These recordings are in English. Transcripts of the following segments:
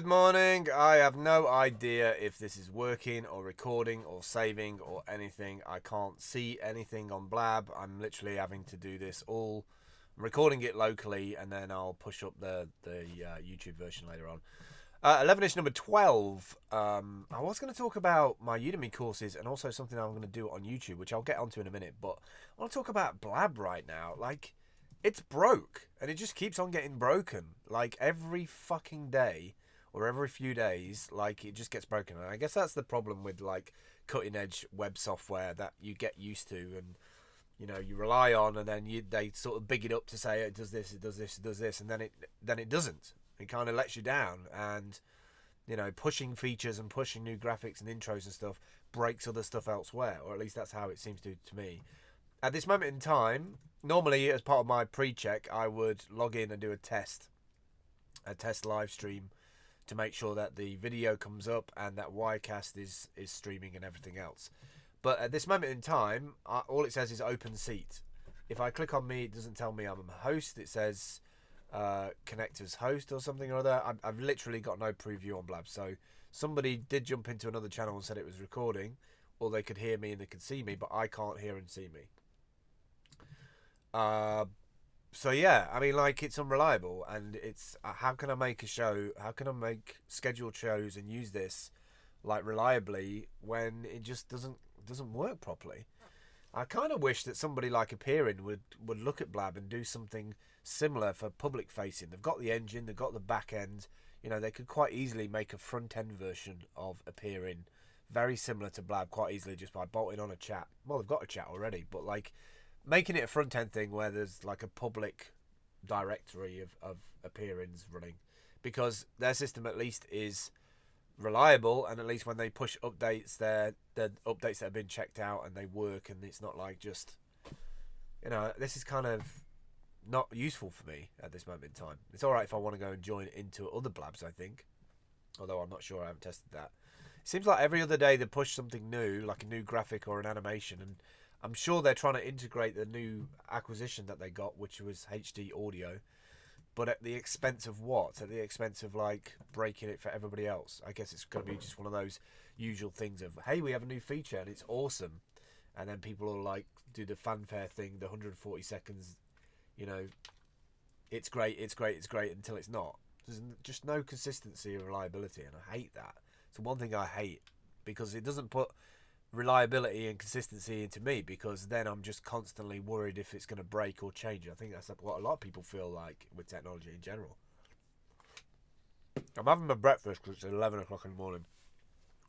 Good morning. I have no idea if this is working or recording or saving or anything. I can't see anything on Blab. I'm literally having to do this all. I'm recording it locally and then I'll push up the YouTube version later on. Elevenish number 12. I was going to talk about my Udemy courses and also something I'm going to do on YouTube, which I'll get onto in a minute. But I want to talk about Blab right now. Like, it's broke and it just keeps on getting broken. Like, every fucking day or every few days, like, it just gets broken. And I guess that's the problem with, like, cutting edge web software that you get used to and, you know, you rely on, and then they sort of big it up to say it does this, it does this, it does this, and then it doesn't. It kind of lets you down, and, you know, pushing features and pushing new graphics and intros and stuff breaks other stuff elsewhere, or at least that's how it seems to me. At this moment in time, normally as part of my pre-check, I would log in and do a test live stream to make sure that the video comes up and that Wirecast is streaming and everything else. But at this moment in time, all it says is open seat. If I click on me, it doesn't tell me I'm a host. It says connect as host or something or other. I've literally got no preview on Blab. So somebody did jump into another channel and said it was recording, or they could hear me and they could see me, but I can't hear and see me. So yeah, I mean, like, it's unreliable, and it's how can I make a show? How can I make scheduled shows and use this like reliably when it just doesn't work properly? I kind of wish that somebody like Apiary would look at Blab and do something similar for public facing. They've got the engine, they've got the back end. You know, they could quite easily make a front end version of Apiary very similar to Blab quite easily just by bolting on a chat. Well, they've got a chat already, but like making it a front end thing where there's like a public directory of Apiary running, because their system at least is reliable, and at least when they push updates, they're updates that have been checked out and they work, and it's not like just, you know, this is kind of not useful for me at this moment in time. It's alright if I want to go and join into other Blabs, I think, although I'm not sure, I haven't tested that. It seems like every other day they push something new, like a new graphic or an animation, and I'm sure they're trying to integrate the new acquisition that they got, which was HD audio, but at the expense of what? At the expense of, like, breaking it for everybody else. I guess it's going to be just one of those usual things of, hey, we have a new feature and it's awesome. And then people will, like, do the fanfare thing, the 140 seconds, you know, it's great, it's great, it's great, until it's not. There's just no consistency or reliability, and I hate that. It's one thing I hate, because it doesn't put reliability and consistency into me, because then I'm just constantly worried if it's going to break or change. I think that's what a lot of people feel like with technology in general. I'm having my breakfast because it's 11 o'clock in the morning,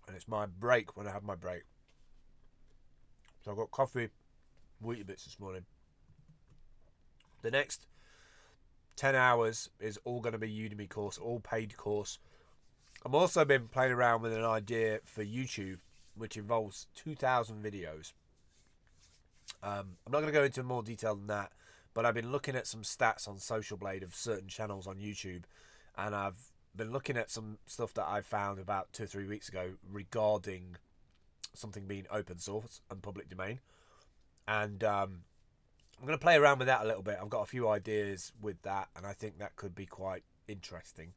and it's my break when I have my break. So I've got coffee, wheaty bits this morning. The next 10 hours is all going to be Udemy course, all paid course. I've also been playing around with an idea for YouTube, which involves 2,000 videos. I'm not going to go into more detail than that, but I've been looking at some stats on Social Blade of certain channels on YouTube, and I've been looking at some stuff that I found about 2 or 3 weeks ago regarding something being open source and public domain, and I'm going to play around with that a little bit. I've got a few ideas with that, and I think that could be quite interesting.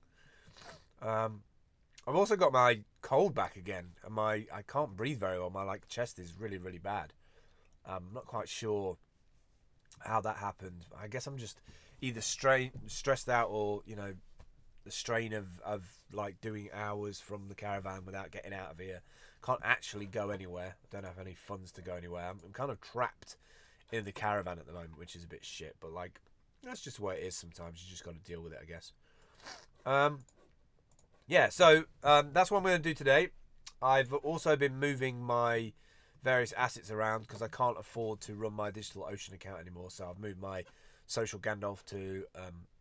I've also got my cold back again, and I can't breathe very well. My chest is really, really bad. I'm not quite sure how that happened. I guess I'm just either stressed out, or, you know, the strain of like doing hours from the caravan without getting out of here. Can't actually go anywhere. Don't have any funds to go anywhere. I'm kind of trapped in the caravan at the moment, which is a bit shit. But, like, that's just the way it is sometimes. You just got to deal with it, I guess. Yeah, so that's what I'm going to do today. I've also been moving my various assets around because I can't afford to run my DigitalOcean account anymore. So I've moved my Social Gandalf to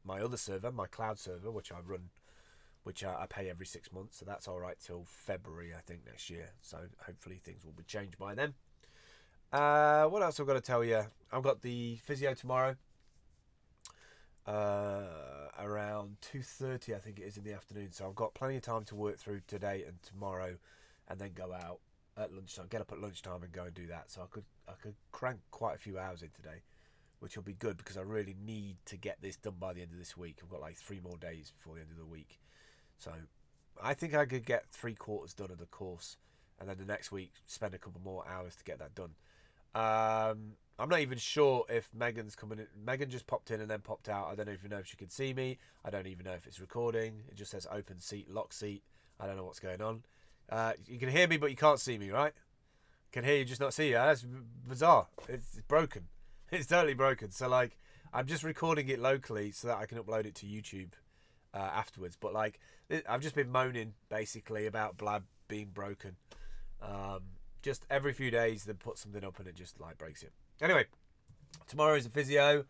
my other server, my cloud server, which I run, which I pay every 6 months. So that's all right till February, I think, next year. So hopefully things will be changed by then. What else I've got to tell you? I've got the physio tomorrow. Around 2:30, I think it is, in the afternoon, so I've got plenty of time to work through today and tomorrow, and then go out at lunchtime, get up at lunchtime and go and do that. So I could crank quite a few hours in today, which will be good because I really need to get this done by the end of this week. I've got like 3 more days before the end of the week, so I think I could get 3/4 done of the course, and then the next week spend a couple more hours to get that done. I'm not even sure if Megan's coming in. Megan just popped in and then popped out. I don't even know if she can see me. I don't even know if it's recording. It just says open seat, lock seat. I don't know what's going on. You can hear me, but you can't see me, right? Can hear you, just not see you. That's bizarre. It's broken. It's totally broken. So, like, I'm just recording it locally so that I can upload it to YouTube afterwards. But, like, I've just been moaning, basically, about Blab being broken. Just every few days they put something up and it just, like, breaks it. Anyway, tomorrow is a physio.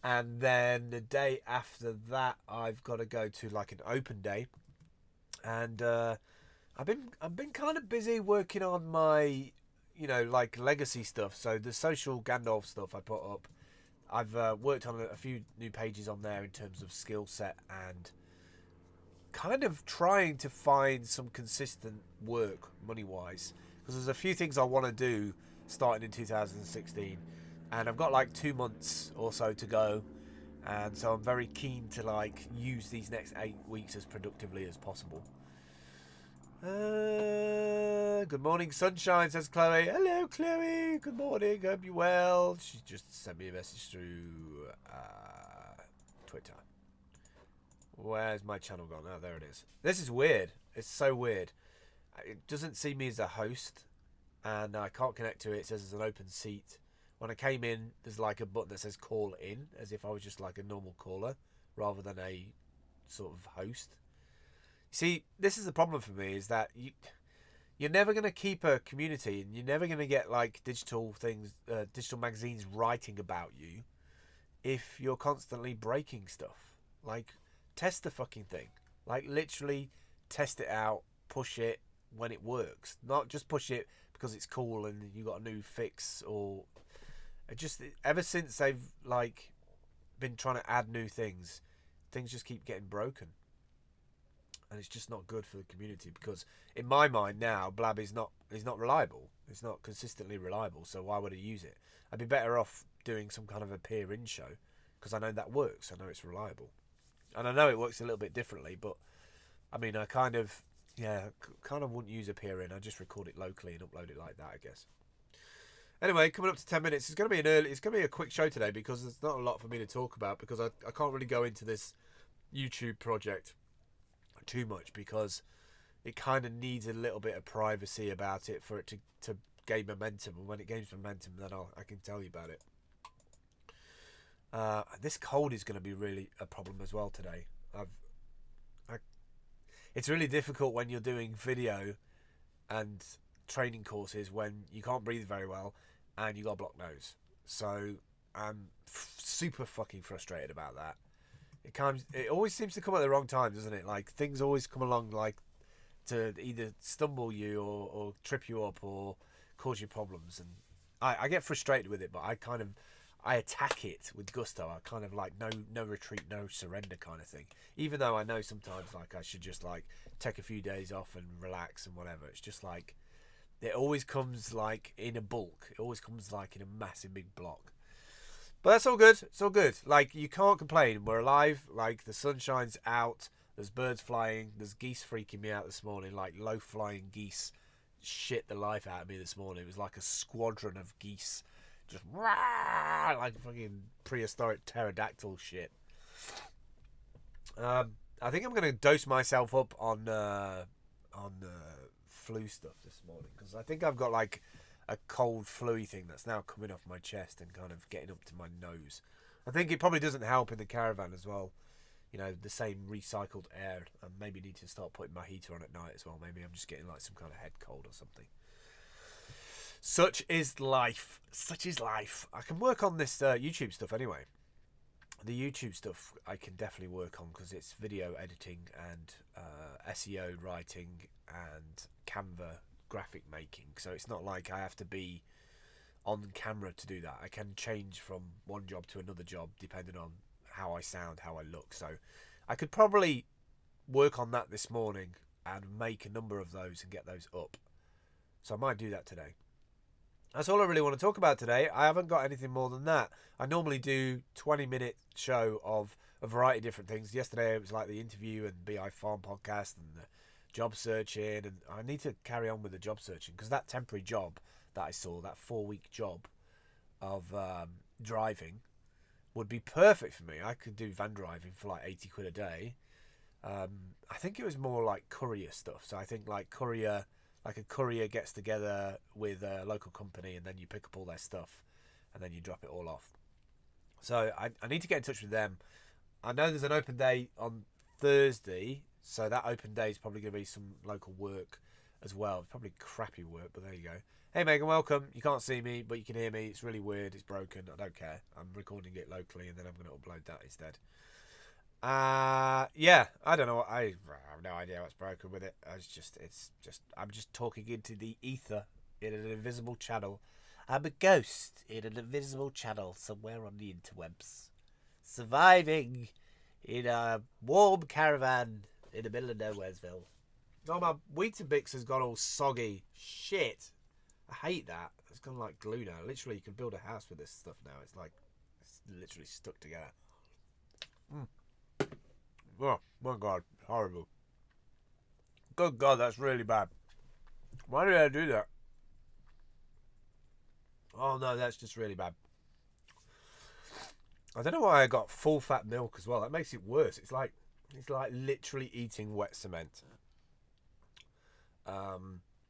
And then the day after that, I've got to go to, like, an open day. And I've been kind of busy working on my, you know, like, legacy stuff. So the social Gandalf stuff I put up, I've worked on a few new pages on there in terms of skill set and kind of trying to find some consistent work money wise, because there's a few things I want to do starting in 2016, and I've got like 2 months or so to go, and so I'm very keen to like use these next 8 weeks as productively as possible. Good morning, sunshine, says Chloe. Hello, Chloe. Good morning. Hope you're well. She just sent me a message through Twitter. Where's my channel gone? Oh, there it is. This is weird. It's so weird. It doesn't see me as a host, and I can't connect to it. It says there's an open seat. When I came in, there's like a button that says call in, as if I was just like a normal caller rather than a sort of host. See, this is the problem for me, is that you're never going to keep a community, and you're never going to get like digital things, digital magazines writing about you if you're constantly breaking stuff. Like, test the fucking thing. Like, literally test it out, push it when it works. Not just push it because it's cool and you got a new fix, or ever since they've like been trying to add new things just keep getting broken. And it's just not good for the community, because in my mind now, Blab is not reliable. It's not consistently reliable, so why would I use it? I'd be better off doing some kind of a peer-in show, because I know that works. I know it's reliable. And I know it works a little bit differently, but I mean, I kind of wouldn't use a peer-in. I just record it locally and upload it like that, I guess. Anyway, coming up to 10 minutes. It's going to be a quick show today, because there's not a lot for me to talk about, because I can't really go into this YouTube project too much, because it kind of needs a little bit of privacy about it for it to gain momentum, and when it gains momentum, then I can tell you about it. This cold is going to be really a problem as well today. It's really difficult when you're doing video and training courses when you can't breathe very well and you got a blocked nose. So I'm super fucking frustrated about that. It always seems to come at the wrong time, doesn't it? Like, things always come along like to either stumble you or trip you up or cause you problems, and I get frustrated with it, but I attack it with gusto. I kind of like no retreat, no surrender kind of thing. Even though I know sometimes like I should just like take a few days off and relax and whatever. It's just like it always comes like in a bulk. It always comes like in a massive big block. But that's all good. It's all good. Like, you can't complain. We're alive. Like, the sun shines out. There's birds flying. There's geese freaking me out this morning. Like, low-flying geese shit the life out of me this morning. It was like a squadron of geese. Just rah, like fucking prehistoric pterodactyl shit. I think I'm going to dose myself up on flu stuff this morning, because I think I've got like a cold flu-y thing that's now coming off my chest and kind of getting up to my nose. I think it probably doesn't help in the caravan as well. You know, the same recycled air. I maybe need to start putting my heater on at night as well. Maybe I'm just getting like some kind of head cold or something. Such is life. Such is life. I can work on this YouTube stuff anyway. The YouTube stuff I can definitely work on, because it's video editing and SEO writing and Canva graphic making. So it's not like I have to be on camera to do that. I can change from one job to another job depending on how I sound, how I look. So I could probably work on that this morning and make a number of those and get those up. So I might do that today. That's all I really want to talk about today. I haven't got anything more than that. I normally do 20-minute show of a variety of different things. Yesterday it was like the interview and BI Farm podcast and the job searching, and I need to carry on with the job searching because that temporary job that I saw, that 4-week job of driving, would be perfect for me. I could do van driving for like 80 quid a day. I think it was more like courier stuff. So I think like a courier gets together with a local company and then you pick up all their stuff and then you drop it all off. So I need to get in touch with them. I know there's an open day on Thursday, so that open day is probably going to be some local work as well. Probably crappy work, but there you go. Hey Megan, welcome. You can't see me, but you can hear me. It's really weird. It's broken. I don't care. I'm recording it locally, and then I'm going to upload that instead. Yeah, I don't know. I have no idea what's broken with it. I'm just talking into the ether in an invisible channel. I'm a ghost in an invisible channel somewhere on the interwebs, surviving in a warm caravan in the middle of Nowheresville. Oh, my Weetabix has gone all soggy. Shit. I hate that. It's gone like glue now. Literally, you can build a house with this stuff now. It's literally stuck together. Oh, my God. Horrible. Good God, that's really bad. Why did I do that? Oh, no, that's just really bad. I don't know why I got full fat milk as well. That makes it worse. It's like literally eating wet cement.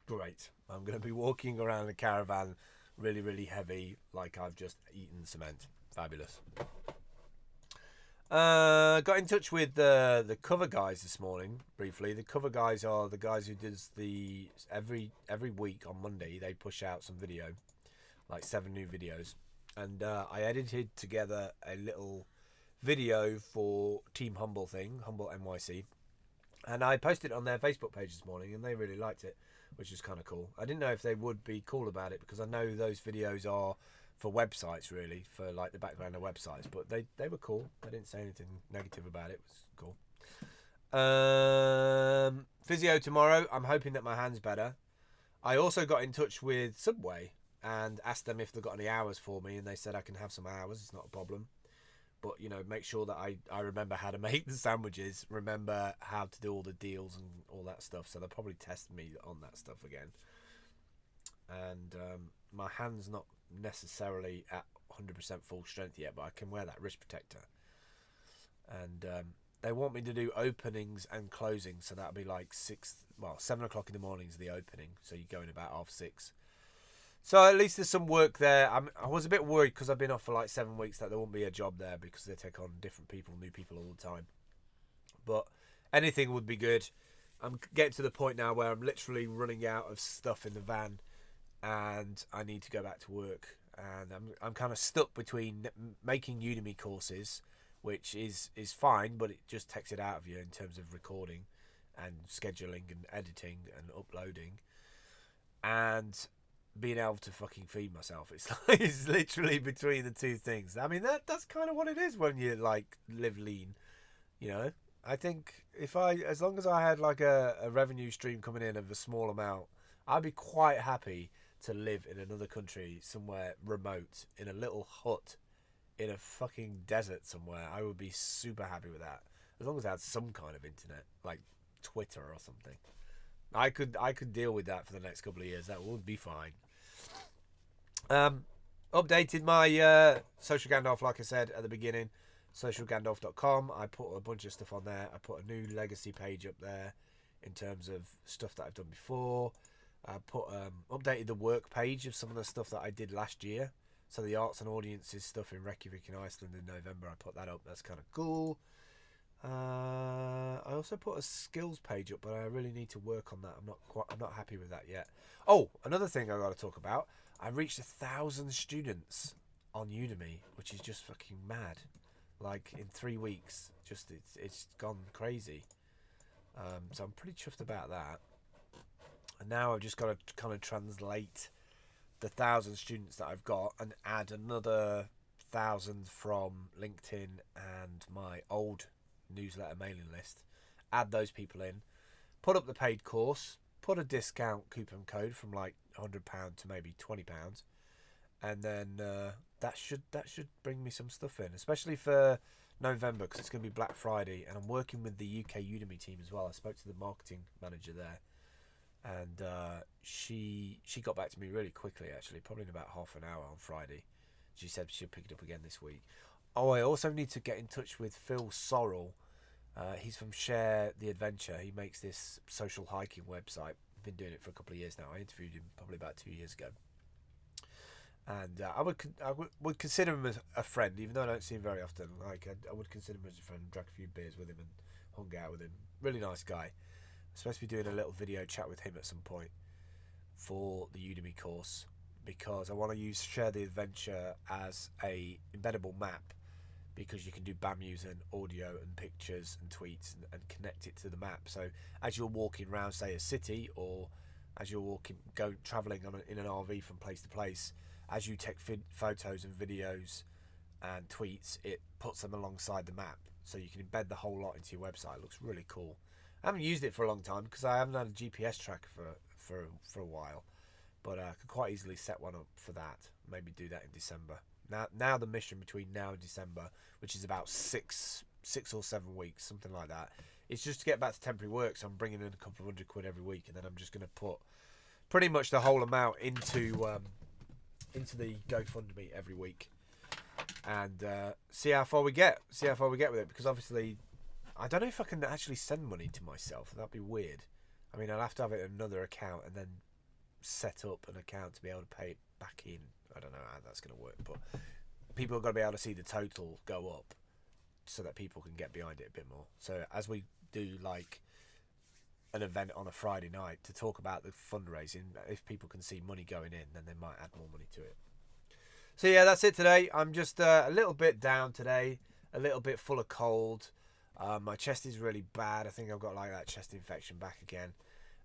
Great. I'm going to be walking around a caravan really, really heavy like I've just eaten cement. Fabulous. Got in touch with the cover guys this morning briefly. The cover guys are the guys who does the every week on Monday they push out some video, like 7 new videos, and I edited together a little video for Team Humble NYC, and I posted it on their Facebook page this morning, and they really liked it, which is kind of cool. I didn't know if they would be cool about it because I know those videos are for websites, really, for like the background of websites, but they were cool. They didn't say anything negative about it. It was cool. Physio tomorrow. I'm hoping that my hand's better. I also got in touch with Subway and asked them if they've got any hours for me, and they said I can have some hours. It's not a problem, but you know, make sure that I remember how to make the sandwiches, remember how to do all the deals and all that stuff. So they'll probably test me on that stuff again. And my hand's not necessarily at 100% full strength yet, but I can wear that wrist protector. And they want me to do openings and closings, so that'll be like 7 o'clock in the morning is the opening, so you go in about 6:30. So at least there's some work there. I was a bit worried because I've been off for like 7 weeks that there won't be a job there because they take on different people, new people all the time. But anything would be good. I'm getting to the point now where I'm literally running out of stuff in the van, and I need to go back to work. And I'm kind of stuck between making Udemy courses, which is fine, but it just takes it out of you in terms of recording and scheduling and editing and uploading, and being able to fucking feed myself. It's literally between the two things. I mean, that's kind of what it is when you like live lean, you know. I think as long as I had like a revenue stream coming in of a small amount, I'd be quite happy to live in another country, somewhere remote, in a little hut in a fucking desert somewhere. I would be super happy with that, as long as I had some kind of internet, like Twitter or something. I could deal with that for the next couple of years. That would be fine. Updated my Social Gandalf, like I said at the beginning, socialgandalf.com. I put a bunch of stuff on there. I put a new legacy page up there in terms of stuff that I've done before. I put updated the work page of some of the stuff that I did last year. So the arts and audiences stuff in Reykjavik in Iceland in November, I put that up. That's kind of cool. I also put a skills page up, but I really need to work on that. I'm not happy with that yet. Oh, another thing I got to talk about. I reached 1,000 students on Udemy, which is just fucking mad. Like in 3 weeks, just it's gone crazy. So I'm pretty chuffed about that. And now I've just got to kind of translate the 1,000 students that I've got and add another 1,000 from LinkedIn and my old newsletter mailing list. Add those people in, put up the paid course, put a discount coupon code from like £100 to maybe £20, and then that should bring me some stuff in, especially for November, because it's going to be Black Friday, and I'm working with the UK Udemy team as well. I spoke to the marketing manager there, and she got back to me really quickly, actually, probably in about half an hour on Friday. She said she'll pick it up again this week. Oh, I also need to get in touch with Phil Sorrell. He's from Share the Adventure. He makes this social hiking website. Been doing it for a couple of years now. I interviewed him probably about 2 years ago, and I would consider him as a friend, even though I don't see him very often. Like I would consider him as a friend. Drank a few beers with him and hung out with him. Really nice guy. I'm supposed to be doing a little video chat with him at some point for the Udemy course, because I want to use Share the Adventure as a embeddable map, because you can do BAM using audio and pictures and tweets and connect it to the map. So as you're walking around, say, a city, or as you're traveling in an RV from place to place, as you take photos and videos and tweets, it puts them alongside the map, so you can embed the whole lot into your website. It looks really cool. I haven't used it for a long time because I haven't had a GPS tracker for a while, but I could quite easily set one up for that. Maybe do that in December. Now the mission between now and December, which is about six or 7 weeks, something like that, is just to get back to temporary work. So I'm bringing in a couple of £100 every week, and then I'm just going to put pretty much the whole amount into the GoFundMe every week, and see how far we get. See how far we get with it, because obviously I don't know if I can actually send money to myself. That'd be weird. I mean, I'll have to have it in another account and then set up an account to be able to pay it back in. I don't know how that's going to work, but people have got to be able to see the total go up so that people can get behind it a bit more. So as we do like an event on a Friday night to talk about the fundraising, if people can see money going in, then they might add more money to it. So yeah, that's it today. I'm just a little bit down today, a little bit full of cold. My chest is really bad. I think I've got like that chest infection back again,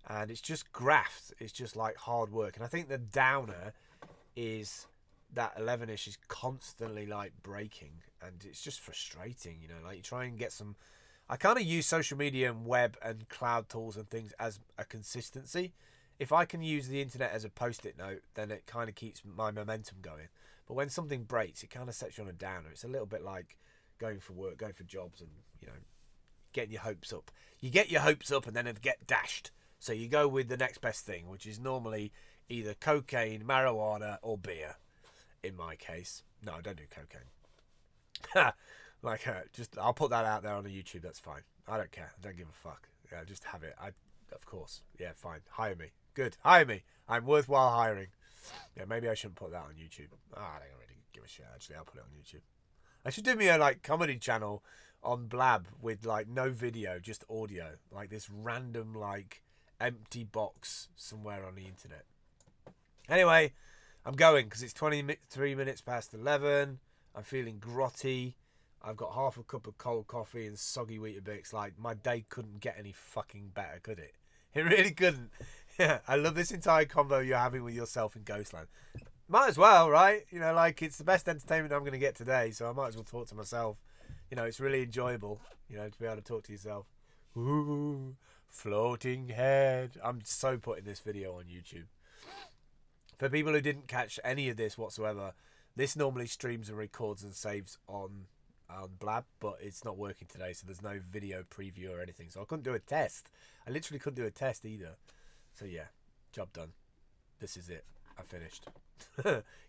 and it's just graft. It's just like hard work. And I think the downer is that elevenish is constantly like breaking, and it's just frustrating, you know. Like, you try and get some. I kind of use social media and web and cloud tools and things as a consistency. If I can use the internet as a post-it note, then it kind of keeps my momentum going. But when something breaks, it kind of sets you on a downer. It's a little bit like going for work, going for jobs, and, you know, getting your hopes up. You get your hopes up and then they get dashed. So you go with the next best thing, which is normally either cocaine, marijuana, or beer. In my case. No, I don't do cocaine. Just I'll put that out there on the YouTube. That's fine. I don't care. I don't give a fuck. Yeah, just have it. Of course. Yeah, fine. Hire me. Good. Hire me. I'm worthwhile hiring. Yeah, maybe I shouldn't put that on YouTube. I don't really give a shit. Actually, I'll put it on YouTube. I should do me a comedy channel on Blab with no video, just audio, like this random empty box somewhere on the internet. Anyway, I'm going because it's 23 minutes past 11. I'm feeling grotty. I've got half a cup of cold coffee and soggy Weetabix. My day couldn't get any fucking better, could it? It really couldn't. Yeah, I love this entire convo you're having with yourself in Ghostland. Might as well, right? You know, it's the best entertainment I'm going to get today, so I might as well talk to myself. You know, it's really enjoyable, you know, to be able to talk to yourself. Ooh, floating head. I'm so putting this video on YouTube. For people who didn't catch any of this whatsoever, this normally streams and records and saves on Blab, but it's not working today, so there's no video preview or anything. So I couldn't do a test. I literally couldn't do a test either. So yeah, job done. This is it. I finished.